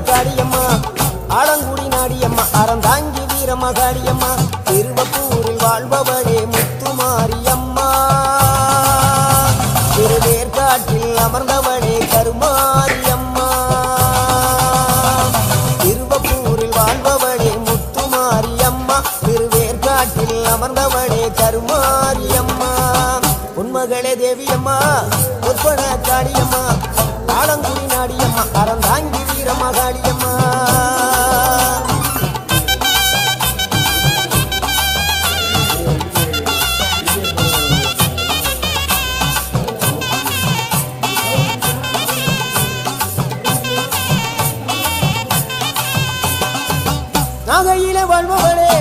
காளியம்மா ஆலங்குடி நாடியம்மா அறந்தாங்கி வீரம்மா காளியம்மா திருவப்பூரில் வாழ்பவளே முத்துமாரியம்மா திருவேற்காட்டில் அமர்ந்தவளே கருமாரியம்மா திருவப்பூரில் வாழ்பவளே முத்துமாரியம்மா திருவேற்காட்டில் அமர்ந்தவளே கருமாரியம்மா உன்மகளே தேவியம்மா உற்பன காளியம்மா ஆலங்குடி நாடியம்மா அறந்தாங்கி வீரம்மா காளியம்மா நாகையிலே வாழ்பவளே